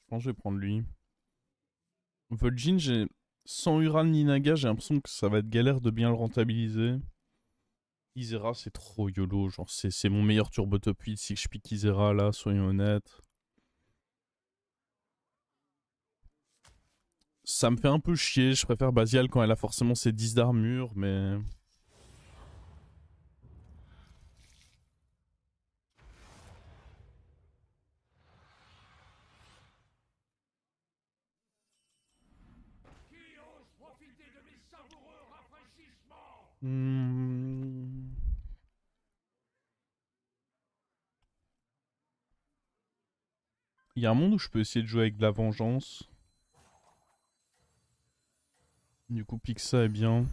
Je pense que je vais prendre lui. Vol'jin, j'ai... Sans Ural ni Naga, j'ai l'impression que ça va être galère de bien le rentabiliser. Isera, c'est trop YOLO. Genre, c'est mon meilleur turbo top 8 si je pique Isera là, soyons honnêtes. Ça me fait un peu chier. Je préfère Basial quand elle a forcément ses 10 d'armure, mais. Hmm. Il y a un monde où je peux essayer de jouer avec de la vengeance. Du coup, Pixa est bien.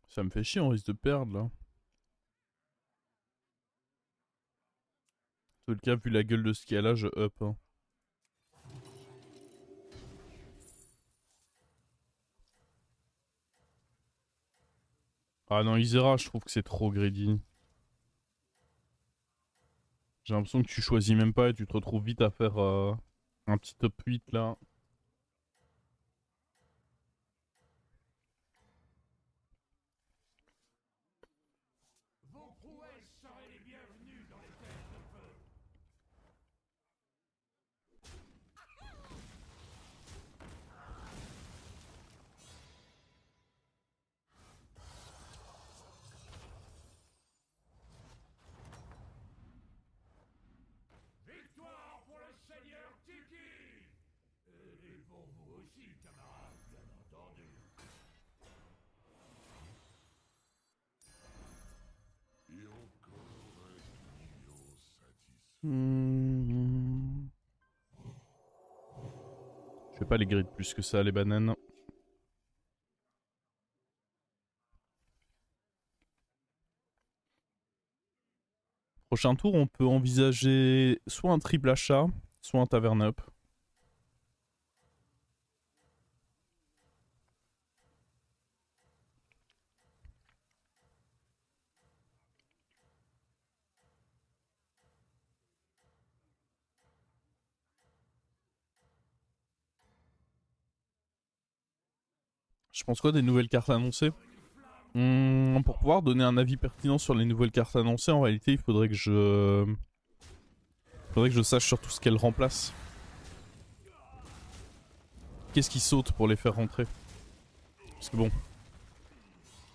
Ça me fait chier, on risque de perdre là. En tout cas, vu la gueule de ce qu'il y a là, je up. Hein. Ah non, Isera, je trouve que c'est trop greedy. J'ai l'impression que tu choisis même pas et tu te retrouves vite à faire un petit top 8 là. Hmm. Je vais pas les grid plus que ça, les bananes. Prochain tour, on peut envisager soit un triple achat, soit un taverne up. Je pense quoi des nouvelles cartes annoncées? Pour pouvoir donner un avis pertinent sur les nouvelles cartes annoncées, en réalité, il faudrait que je sache surtout ce qu'elles remplacent. Qu'est-ce qui saute pour les faire rentrer? Parce que bon,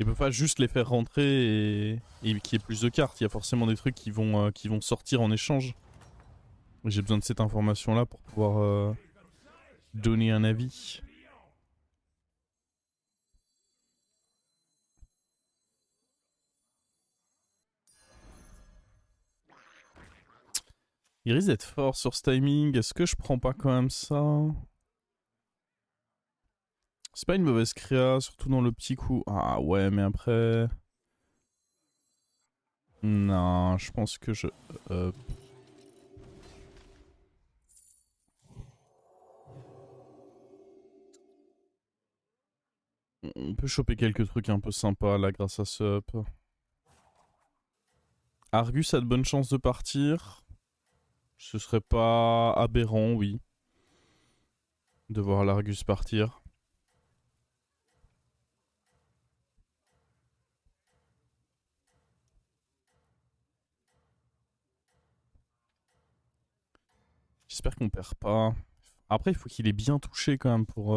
ils peuvent pas juste les faire rentrer et qu'il y ait plus de cartes. Il y a forcément des trucs qui vont sortir en échange. J'ai besoin de cette information-là pour pouvoir donner un avis. Il risque d'être fort sur ce timing. Est-ce que je prends pas quand même ça? C'est pas une mauvaise créa, surtout dans le petit coup. Ah ouais, mais après... Non, je pense que je... euh, on peut choper quelques trucs un peu sympas là grâce à ce up. Argus a de bonnes chances de partir. Ce serait pas aberrant, oui, de voir l'Argus partir. J'espère qu'on perd pas. Après, il faut qu'il ait bien touché quand même pour...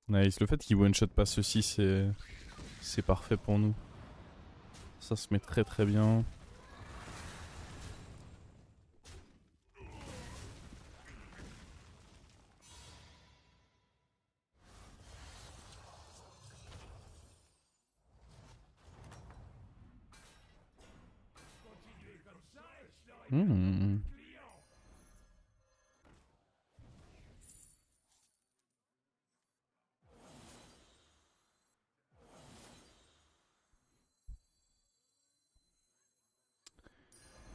Nice. Le fait qu'il one-shot pas ceci, c'est parfait pour nous. Ça se met très très bien. Hmm.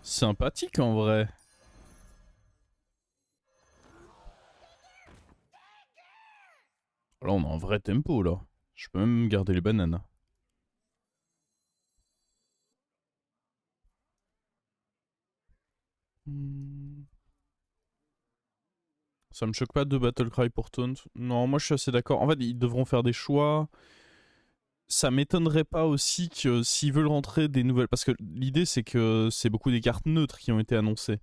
Sympathique en vrai. Là on a un vrai tempo là. Je peux même garder les bananes. Hmm. Ça me choque pas de Battle Cry pour Taunt. Non, moi je suis assez d'accord. En fait, ils devront faire des choix. Ça m'étonnerait pas aussi que s'ils veulent rentrer des nouvelles. Parce que l'idée c'est que c'est beaucoup des cartes neutres qui ont été annoncées.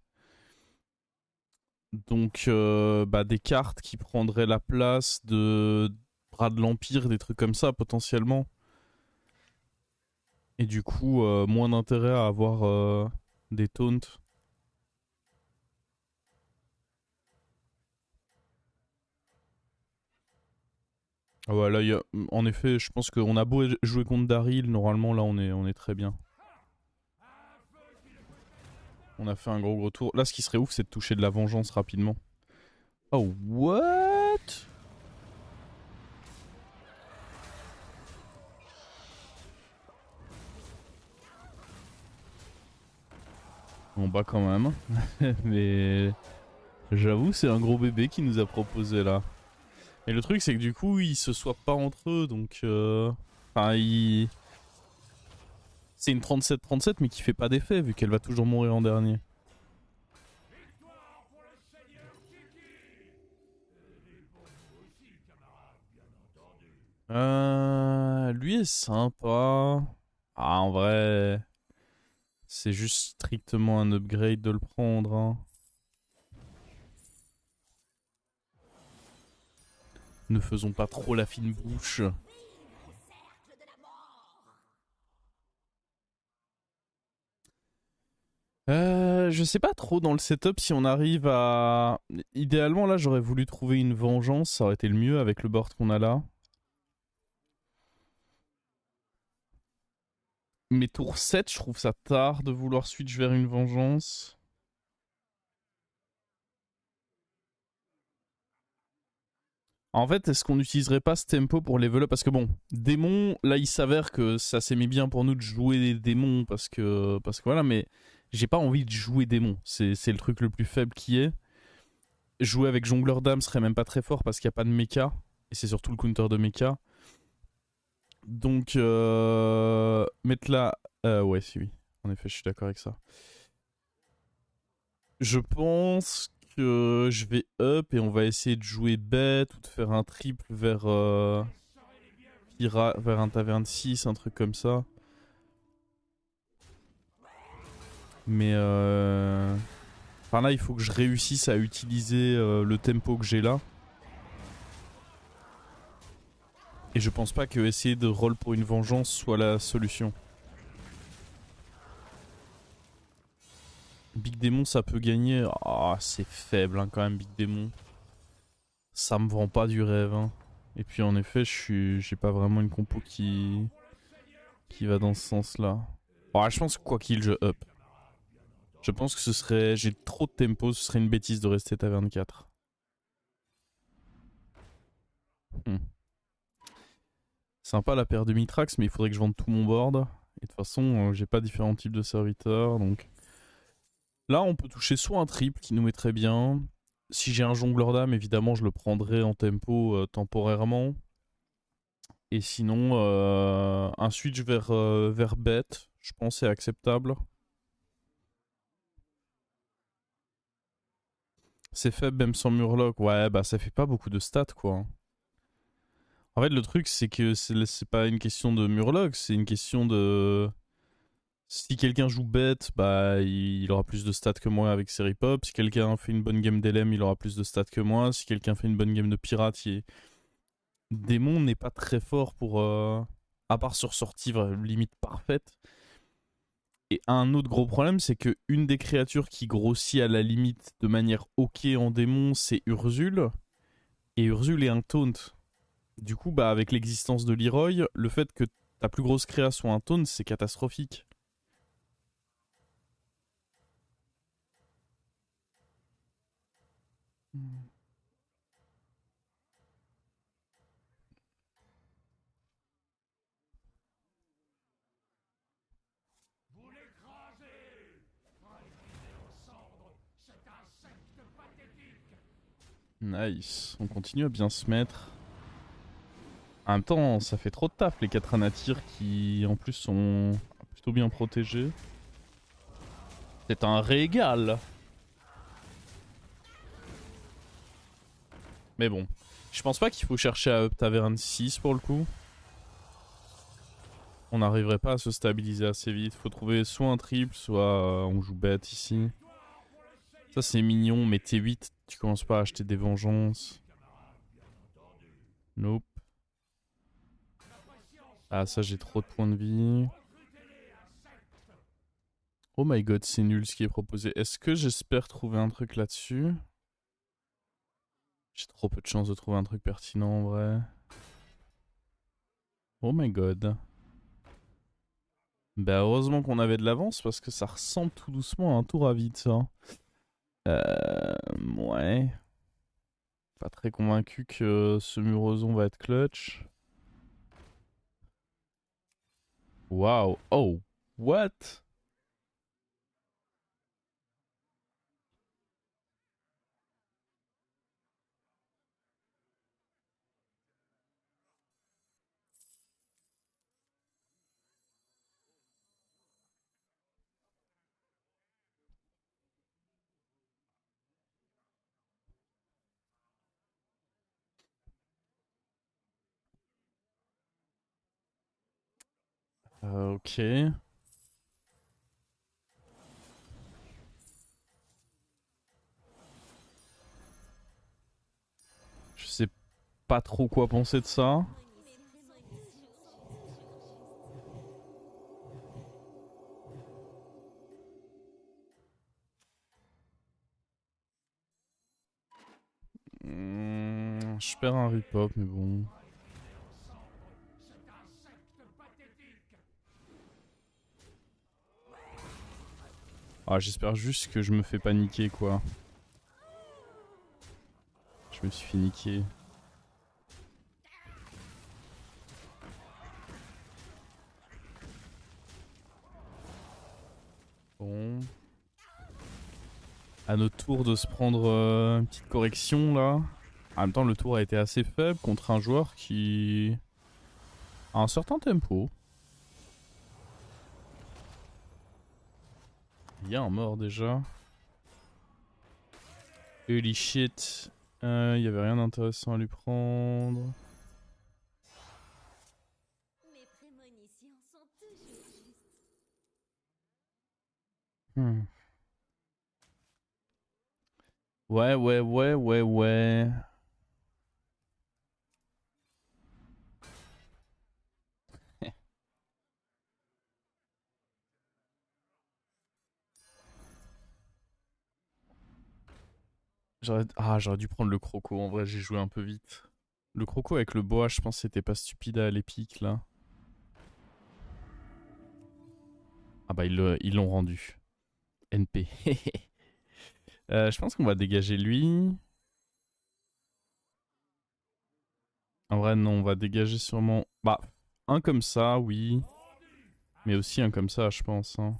Donc, bah, des cartes qui prendraient la place de Bras de l'Empire, des trucs comme ça potentiellement. Et du coup, moins d'intérêt à avoir des taunts. Ah ouais, là, en effet, je pense qu'on a beau jouer contre Daryl, normalement, là, on est très bien. On a fait un gros tour. Là, ce qui serait ouf, c'est de toucher de la vengeance rapidement. Oh, what? On bat quand même. Mais j'avoue, c'est un gros bébé qui nous a proposé là. Et le truc, c'est que du coup, ils se swappent pas entre eux, donc... Enfin, c'est une 37-37, mais qui fait pas d'effet, vu qu'elle va toujours mourir en dernier. Lui est sympa. Ah, en vrai, c'est juste strictement un upgrade de le prendre. Hein. Ne faisons pas trop la fine bouche. Je sais pas trop dans le setup si on arrive à... Idéalement, là, j'aurais voulu trouver une vengeance. Ça aurait été le mieux avec le board qu'on a là. Mais tour 7, je trouve ça tard de vouloir switch vers une vengeance. En fait, est-ce qu'on n'utiliserait pas ce tempo pour level up? Parce que bon, démon, là il s'avère que ça s'est mis bien pour nous de jouer des démons parce que voilà, mais j'ai pas envie de jouer démon. C'est le truc le plus faible qui est. Jouer avec jongleur d'âme serait même pas très fort parce qu'il n'y a pas de mecha. Et c'est surtout le counter de mecha. Donc, mettre là. Ouais, si, oui. En effet, je suis d'accord avec ça. Je pense que je vais up et on va essayer de jouer bête ou de faire un triple vers, vers un taverne 6, un truc comme ça. Mais enfin là, il faut que je réussisse à utiliser le tempo que j'ai là. Et je pense pas que essayer de roll pour une vengeance soit la solution. Big Demon, ça peut gagner. Ah, c'est faible hein, quand même, Big Demon. Ça me vend pas du rêve. Hein. Et puis en effet, j'ai pas vraiment une compo qui va dans ce sens-là. Ah, je pense que quoi qu'il, je up. Je pense que ce serait... J'ai trop de tempo, ce serait une bêtise de rester taverne 4. Hmm. Sympa la paire de Mitrax, mais il faudrait que je vende tout mon board. Et de toute façon, j'ai pas différents types de serviteurs, donc... Là, on peut toucher soit un triple qui nous met très bien. Si j'ai un jongleur d'âme, évidemment, je le prendrai en tempo temporairement. Et sinon, un switch vers bête, je pense, est acceptable. C'est faible même sans Murloc. Ouais, bah ça fait pas beaucoup de stats, quoi. En fait, le truc, c'est que c'est pas une question de Murloc, c'est une question de... Si quelqu'un joue bête, bah il aura plus de stats que moi avec Seripop. Si quelqu'un fait une bonne game d'LM, il aura plus de stats que moi. Si quelqu'un fait une bonne game de pirate, Démon n'est pas très fort pour... à part sur sortie limite parfaite. Et un autre gros problème, c'est que une des créatures qui grossit à la limite de manière ok en démon, c'est Urzul. Et Urzul est un taunt. Du coup, bah avec l'existence de Leroy, le fait que ta plus grosse créa soit un taunt, c'est catastrophique. Nice. On continue à bien se mettre. En même temps, ça fait trop de taf les 4 Anatyrs qui en plus sont plutôt bien protégés. C'est un régal. Mais bon, je pense pas qu'il faut chercher à up Taverne 6 pour le coup. On n'arriverait pas à se stabiliser assez vite. Faut trouver soit un triple, soit on joue bête ici. Ça c'est mignon, mais T8, tu commences pas à acheter des vengeances. Nope. Ah ça j'ai trop de points de vie. Oh my god, c'est nul ce qui est proposé. Est-ce que j'espère trouver un truc là-dessus? J'ai trop peu de chance de trouver un truc pertinent en vrai. Oh my god. Bah heureusement qu'on avait de l'avance parce que ça ressemble tout doucement à un tour à vide ça. Ouais. Pas très convaincu que ce Murozon va être clutch. Waouh. Oh. What? Ok. Je sais pas trop quoi penser de ça. Je perds un ripop, mais bon. Ah, j'espère juste que je me fais pas niquer, quoi. Je me suis fait niquer. Bon. À notre tour de se prendre une petite correction, là. En même temps, le tour a été assez faible contre un joueur qui a un certain tempo. Il y a un mort déjà. Holy shit. Il y avait rien d'intéressant à lui prendre. Hmm. Ouais, ouais, ouais, ouais, ouais. J'aurais dû prendre le croco. En vrai, j'ai joué un peu vite. Le croco avec le boa, je pense que c'était pas stupide à l'épique là. Ah bah ils l'ont rendu. NP. Je pense qu'on va dégager lui. En vrai non, on va dégager sûrement... Bah, un comme ça, oui. Mais aussi un comme ça, je pense. Hein.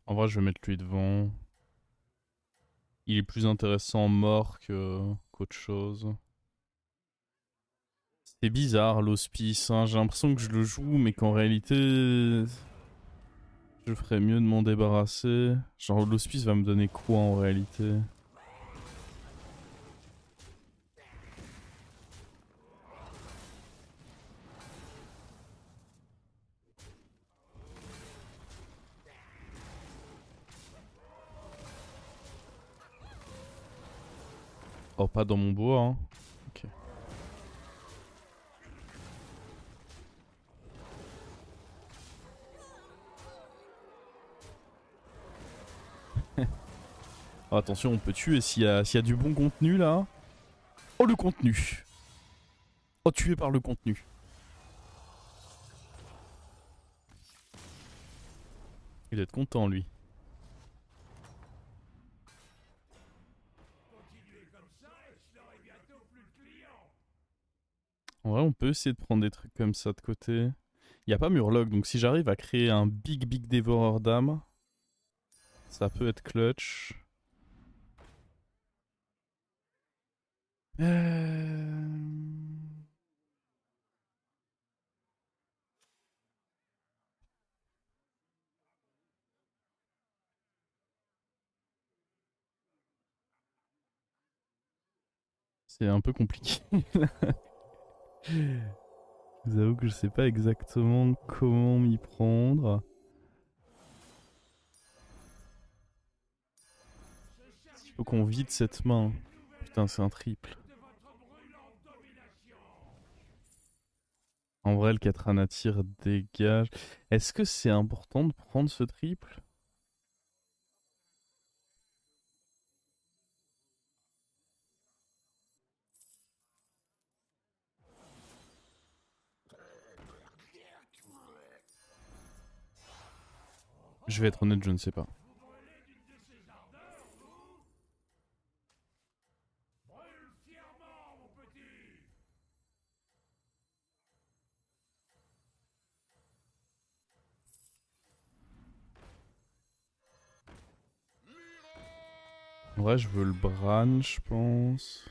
En vrai, je vais mettre lui devant. Il est plus intéressant mort qu'autre chose. C'est bizarre l'hospice, hein. J'ai l'impression que je le joue, mais qu'en réalité, je ferais mieux de m'en débarrasser. Genre l'hospice va me donner quoi en réalité? Oh, pas dans mon bois, hein. Ok. Oh, attention, on peut tuer s'il y a du bon contenu là. Oh, le contenu. Oh, tué par le contenu. Il doit être content, lui. En vrai, on peut essayer de prendre des trucs comme ça de côté. Il n'y a pas Murloc, donc si j'arrive à créer un big dévoreur d'âme, ça peut être clutch. C'est un peu compliqué. Je vous avoue que je sais pas exactement comment m'y prendre. Il faut qu'on vide cette main. Putain, c'est un triple. En vrai, le Katrana tire dégage. Est-ce que c'est important de prendre ce triple? Je vais être honnête, je ne sais pas. En vrai, je veux le Bran, je pense.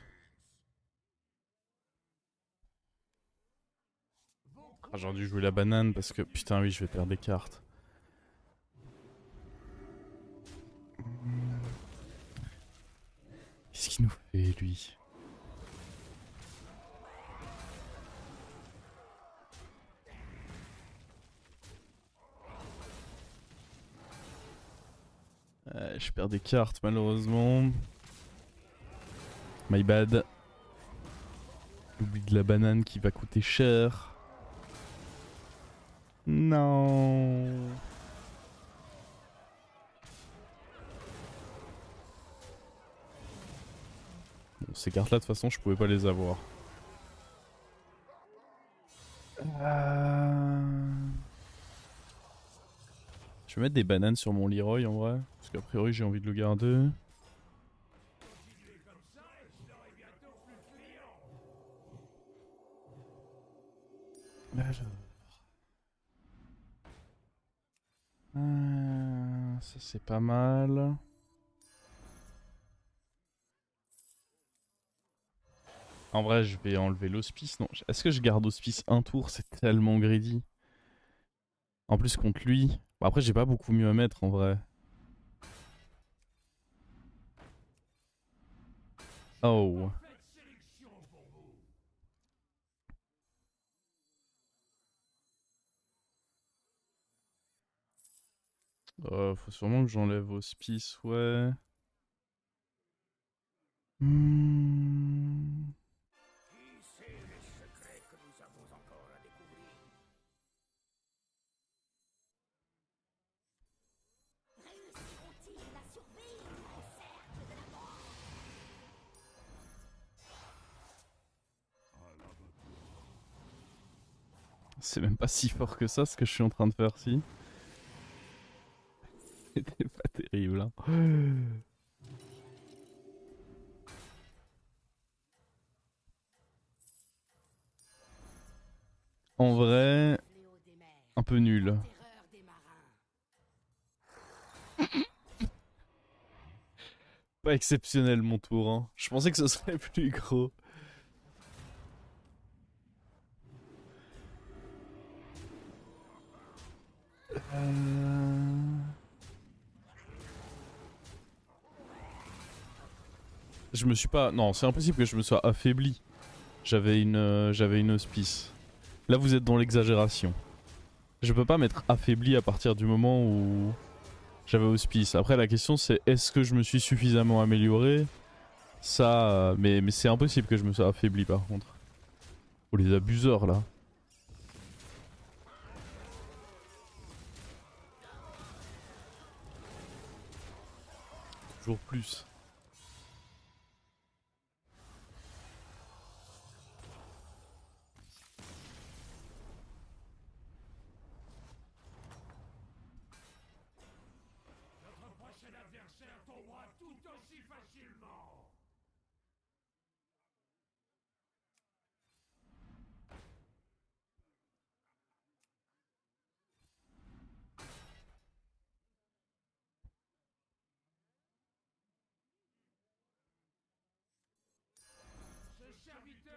Ah, j'aurais dû jouer la banane parce que putain, oui, je vais perdre des cartes. Qu'est-ce qu'il nous fait, lui? Je perds des cartes, malheureusement. My bad. L'oubli de la banane qui va coûter cher. Non. Bon, ces cartes-là, de toute façon, je pouvais pas les avoir. Je vais mettre des bananes sur mon Leroy en vrai. Parce qu'a priori, j'ai envie de le garder. Ça, c'est pas mal. En vrai, je vais enlever l'hospice. Non, est-ce que je garde hospice un tour? C'est tellement greedy. En plus, contre lui. Bon, après, j'ai pas beaucoup mieux à mettre en vrai. Oh. Faut sûrement que j'enlève hospice, ouais. Hmm. C'est même pas si fort que ça ce que je suis en train de faire, si. C'était pas terrible, hein. En vrai, un peu nul. Pas exceptionnel mon tour, hein. Je pensais que ce serait plus gros. Je me suis pas... Non, c'est impossible que je me sois affaibli. J'avais une hospice. Là, vous êtes dans l'exagération. Je peux pas m'être affaibli à partir du moment où j'avais hospice. Après, la question c'est est-ce que je me suis suffisamment amélioré? Ça, mais c'est impossible que je me sois affaibli par contre. Oh, les abuseurs là. Toujours plus.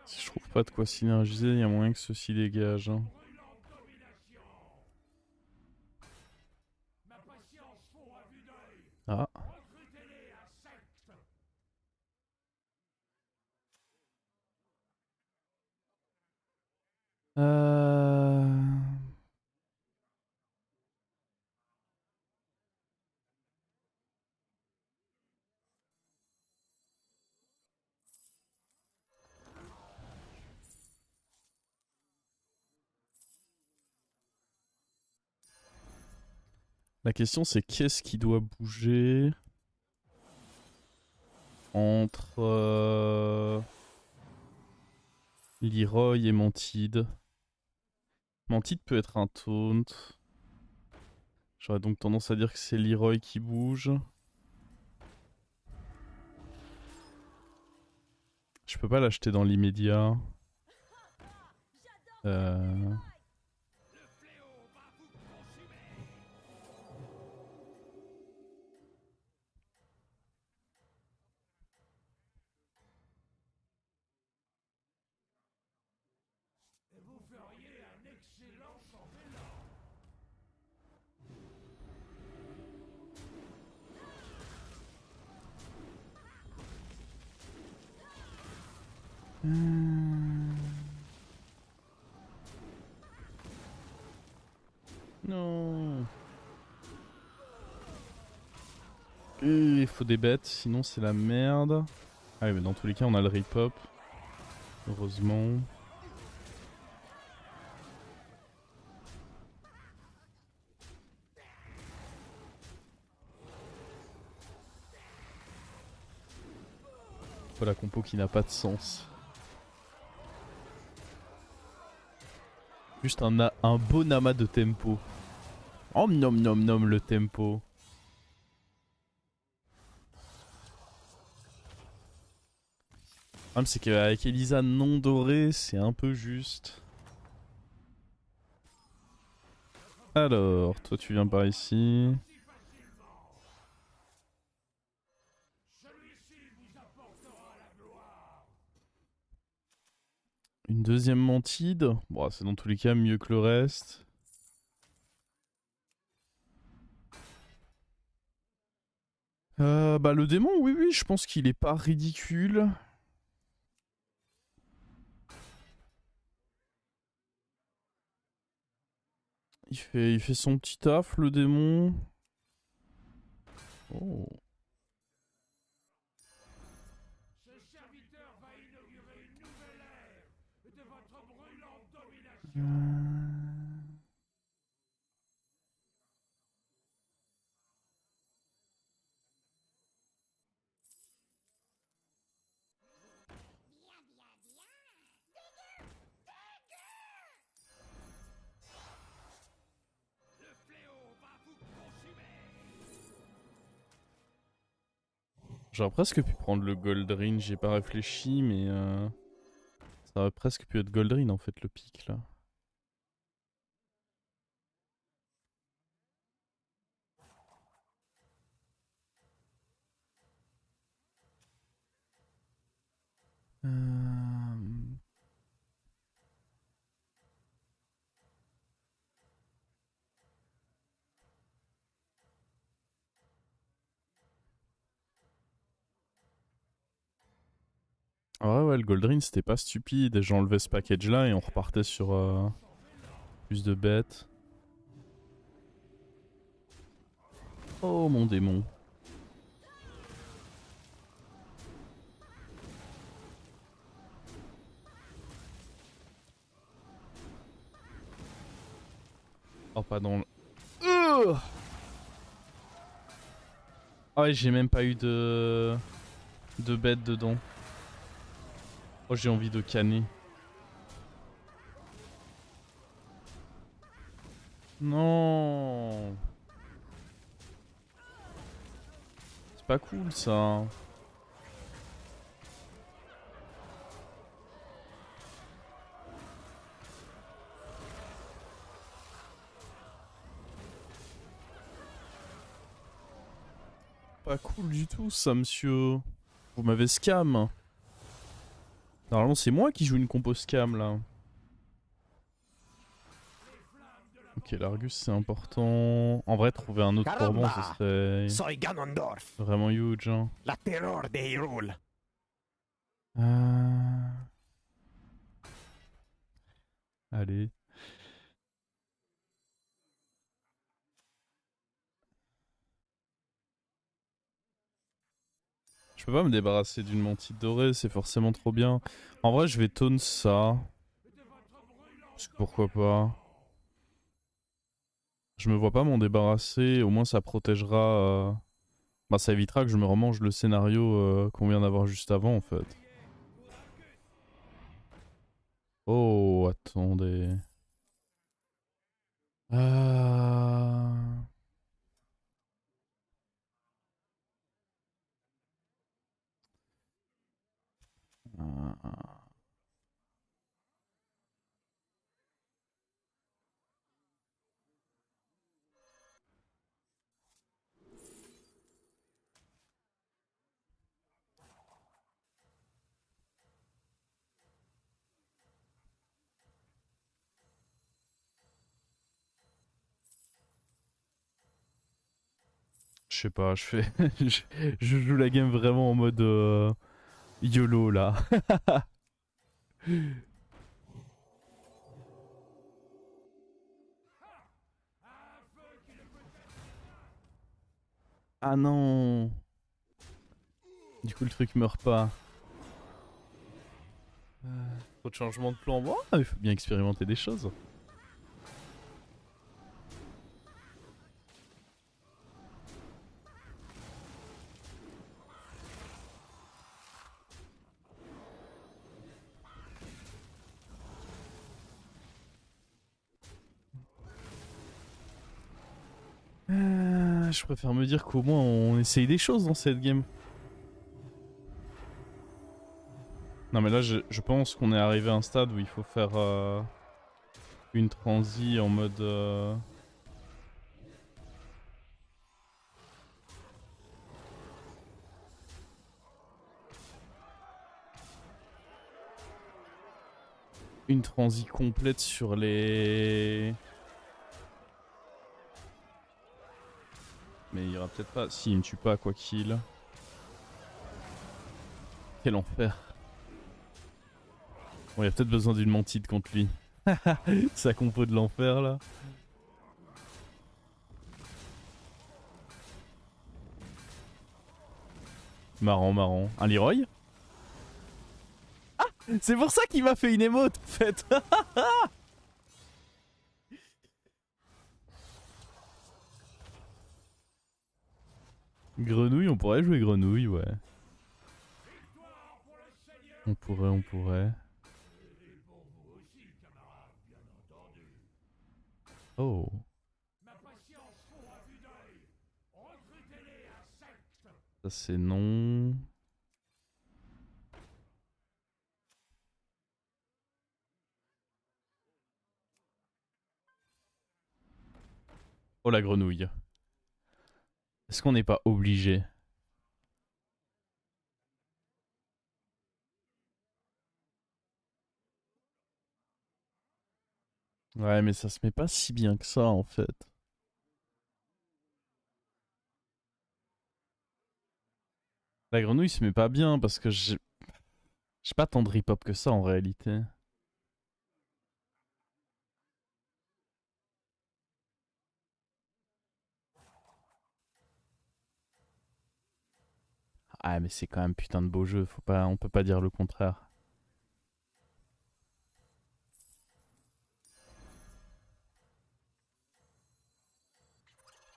Si je trouve pas de quoi synergiser, il y a moyen que ceci dégage. Hein. Ah. La question c'est qu'est-ce qui doit bouger entre Leroy et Mantide. Mantide peut être un taunt. J'aurais donc tendance à dire que c'est Leroy qui bouge. Je peux pas l'acheter dans l'immédiat. Non. Il faut des bêtes, sinon c'est la merde. Ah oui, mais dans tous les cas, on a le rip-hop. Heureusement. Voilà la compo qui n'a pas de sens. Juste un bon amas de tempo. Oh nom nom nom le tempo. Le problème c'est qu'avec Elisa non dorée, c'est un peu juste. Alors, toi tu viens par ici. Une deuxième mantide. Bon, c'est dans tous les cas mieux que le reste. Bah le démon, oui oui, je pense qu'il est pas ridicule. Il fait son petit taf, le démon. Oh. J'aurais presque pu prendre le Goldrin, j'ai pas réfléchi, mais ça aurait presque pu être Goldrin en fait le pic là. Ah ouais, le Goldrin c'était pas stupide, j'enlevais ce package là et on repartait sur plus de bêtes. Oh mon démon. Oh pardon. Ah ouais, j'ai même pas eu de bêtes dedans. Oh j'ai envie de canner. Non. C'est pas cool ça. Pas cool du tout ça, monsieur. Vous m'avez scam. Normalement, c'est moi qui joue une compo scam là. Ok, l'Argus c'est important. En vrai, trouver un autre Corban, ce Caramba! serait Soy Ganondorf, vraiment huge. Hein. la terror de Hyrule. Euh, Allez. Je peux pas me débarrasser d'une mantille dorée, c'est forcément trop bien. En vrai, je vais taunt ça. Parce que pourquoi pas. Je me vois pas m'en débarrasser, au moins ça protégera. Bah, ça évitera que je me remange le scénario qu'on vient d'avoir juste avant en fait. Oh, attendez. Ah. Je sais pas, je fais. je joue la game vraiment en mode YOLO là. Ah non. Du coup, le truc meurt pas. Trop de changements de plan. Oh, il faut bien expérimenter des choses. Je préfère me dire qu'au moins on essaye des choses dans cette game. Non mais là je pense qu'on est arrivé à un stade où il faut faire une transi en mode... Une transi complète sur les... Mais il y aura peut-être pas... Si, il me tue pas quoi qu'il. Quel enfer. Bon, il y a peut-être besoin d'une mantide contre lui. Sa compo de l'enfer là. Marrant, marrant. Un Leroy? C'est pour ça qu'il m'a fait une émote en fait. Grenouille, on pourrait jouer grenouille, ouais. On pourrait. Oh. Ça c'est non. Oh la grenouille. Est-ce qu'on n'est pas obligé? Ouais, mais ça se met pas si bien que ça en fait. La grenouille se met pas bien parce que j'ai pas tant de rip-hop que ça en réalité. Ah, mais c'est quand même putain de beau jeu, faut pas, on peut pas dire le contraire.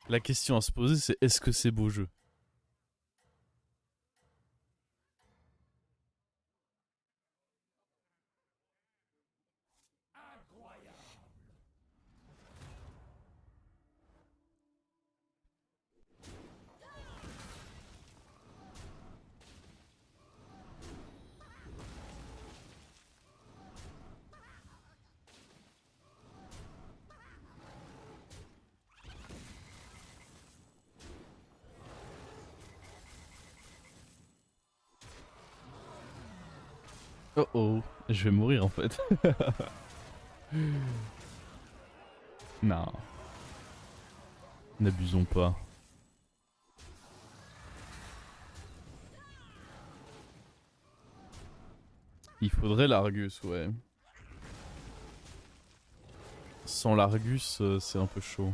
La question à se poser, c'est est-ce que c'est beau jeu? Oh oh, je vais mourir en fait. Non, n'abusons pas. Il faudrait l'Argus, ouais. Sans l'Argus, c'est un peu chaud.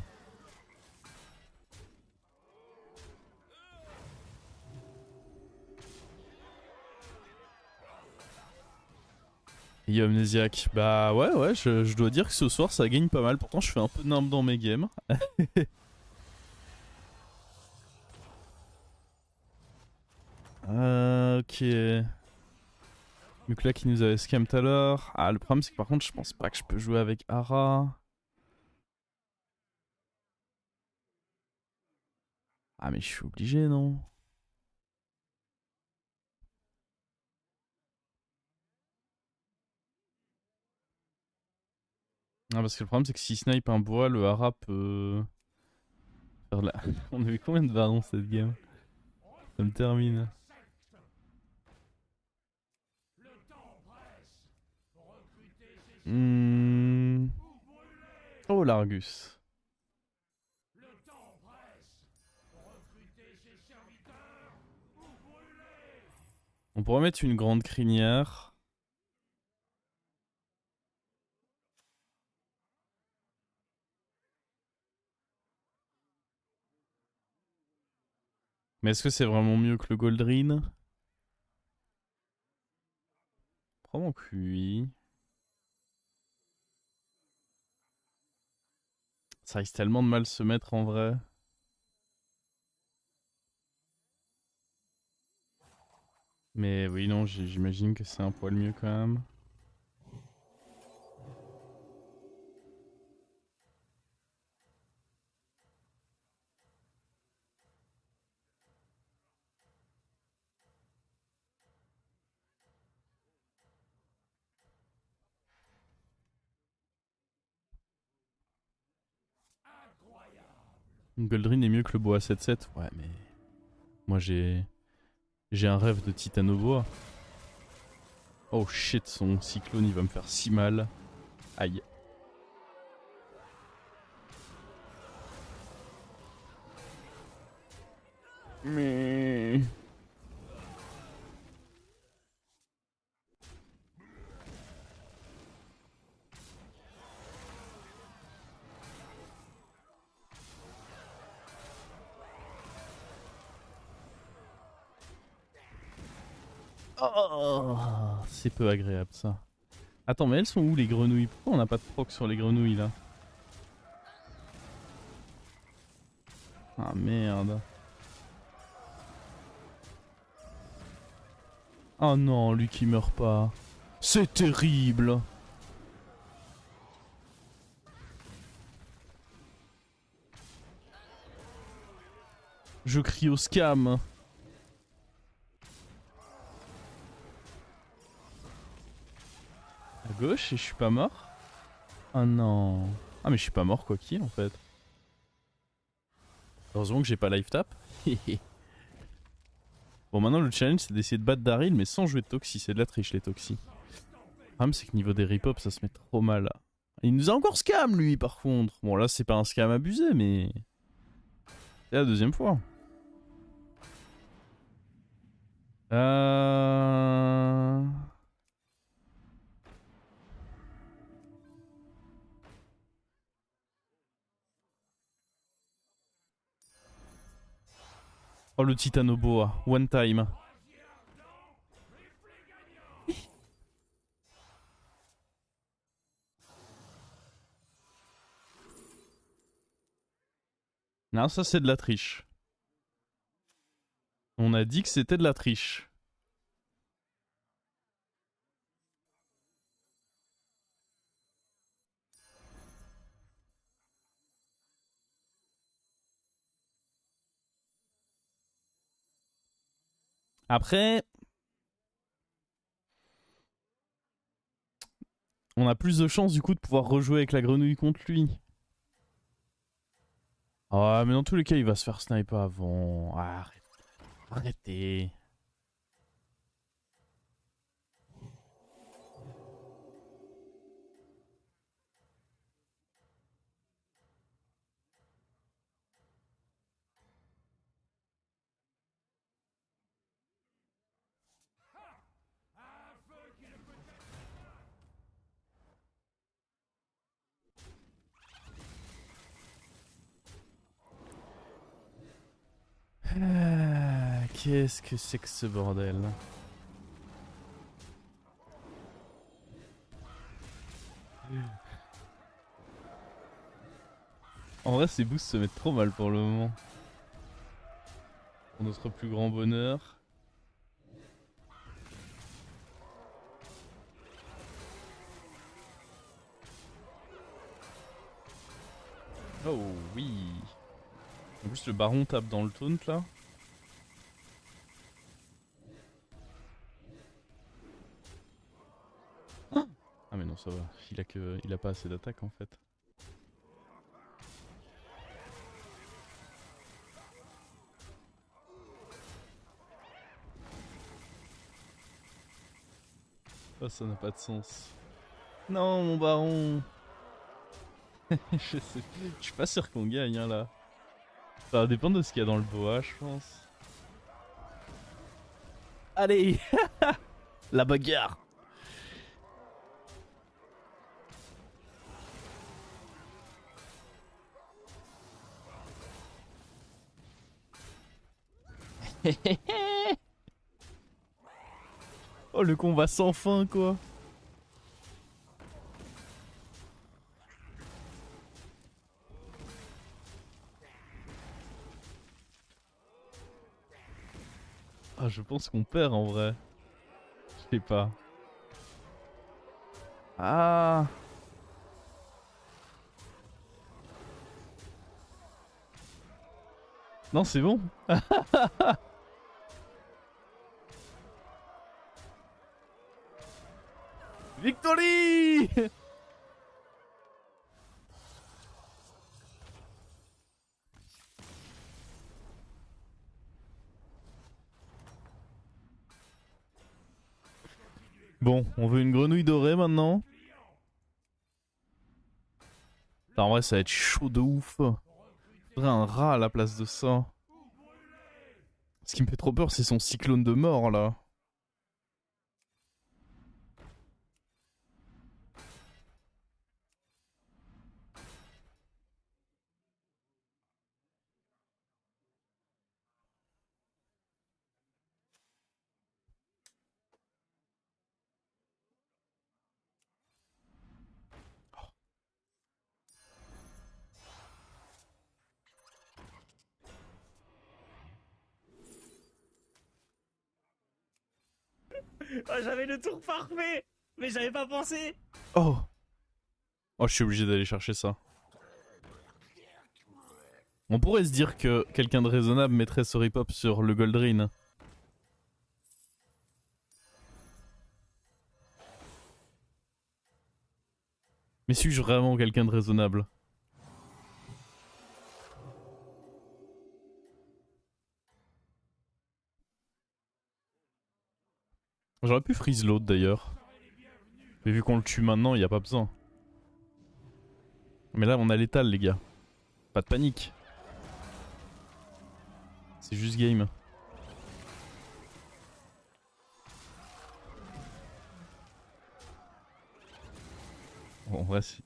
Et amnésiaque. Bah ouais, je dois dire que ce soir ça gagne pas mal. Pourtant je fais un peu nimble dans mes games. Ok. Mukla qui nous avait scam tout à l'heure. Ah, le problème c'est que par contre je pense pas que je peux jouer avec Ara. Ah mais je suis obligé, non? Ah, parce que le problème c'est que si snipe un bois, le Ara peut faire la... On a eu combien de barons cette game? Ça me termine. Hmm. Oh l'Argus. On pourrait mettre une grande crinière. Mais est-ce que c'est vraiment mieux que le Goldrin? Probablement que oui. Ça risque tellement de mal se mettre en vrai. Mais oui, non, j'imagine que c'est un poil mieux quand même. Goldrin est mieux que le boa 7-7. Ouais, mais moi j'ai un rêve de Titanoboa. Oh shit, son cyclone il va me faire si mal. Aïe. Mais... Oh, c'est peu agréable ça. Attends, mais elles sont où les grenouilles? Pourquoi on n'a pas de proc sur les grenouilles là? Ah merde. Oh non, lui qui meurt pas. C'est terrible. Je crie au scam. À gauche et je suis pas mort? Oh non. Ah mais je suis pas mort quoi qu'il en fait. Heureusement que j'ai pas life tap. Bon maintenant le challenge c'est d'essayer de battre Daryl mais sans jouer de Toxi, c'est de la triche les Toxi. Le problème c'est que niveau des rip ça se met trop mal. Il nous a encore scam lui par contre. Bon là c'est pas un scam abusé mais... C'est la deuxième fois. Euh... Oh le Titanoboa, one time. Non ça c'est de la triche. On a dit que c'était de la triche. Après, on a plus de chances du coup de pouvoir rejouer avec la grenouille contre lui. Ah mais dans tous les cas il va se faire sniper avant. Ah, arrêtez. qu'est-ce que c'est que ce bordel? En vrai, ces boosts se mettent trop mal pour le moment. Pour notre plus grand bonheur. Oh oui. En plus, le baron tape dans le taunt là. Ah mais non, ça va. Il a pas assez d'attaque en fait. Oh, ça n'a pas de sens. Non, mon baron. Je suis pas sûr qu'on gagne hein, là. Ça va dépendre de ce qu'il y a dans le bois, je pense. Allez. La bagarre. Oh, le combat sans fin quoi. Ah, je pense qu'on perd en vrai. Je sais pas. Ah. Non, c'est bon. Victory. Bon, on veut une grenouille dorée maintenant. En vrai, ça va être chaud de ouf. Faudrait un rat à la place de ça. Ce qui me fait trop peur, c'est son cyclone de mort là. Oh, j'avais le tour parfait, mais j'avais pas pensé. Oh. Oh, je suis obligé d'aller chercher ça. On pourrait se dire que quelqu'un de raisonnable mettrait ce rip-hop sur le Goldrin. Mais suis-je vraiment quelqu'un de raisonnable? J'aurais pu freeze l'autre d'ailleurs. Mais vu qu'on le tue maintenant, il n'y a pas besoin. Mais là, on a l'étal, les gars. Pas de panique. C'est juste game. Bon, en vrai, c'est...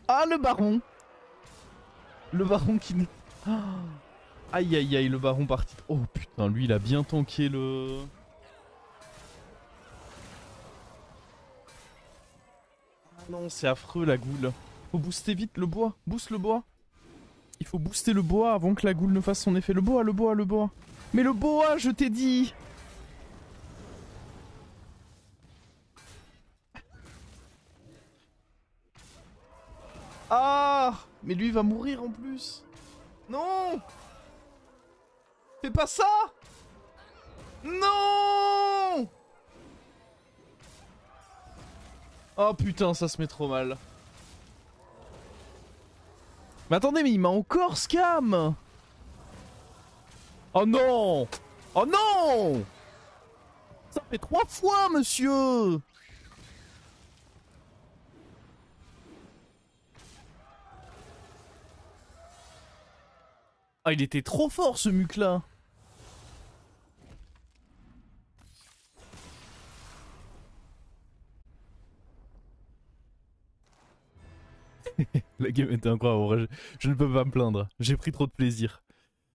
Ah, le baron! Le baron qui... Ah. Aïe aïe aïe, le baron parti. Oh putain, lui, il a bien tanké le... Ah non, c'est affreux, la goule. Faut booster vite le bois. Boost le bois. Il faut booster le bois avant que la goule ne fasse son effet. Le bois, le bois, le bois. Mais le bois, je t'ai dit! Ah! Mais lui, il va mourir en plus. Non! Fais pas ça! Non! Oh putain, ça se met trop mal. Mais attendez, mais il m'a encore scam! Oh non! Oh non! Ça fait 3 fois, monsieur! Ah, il était trop fort, ce muc-là! La game était incroyable, je ne peux pas me plaindre. J'ai pris trop de plaisir.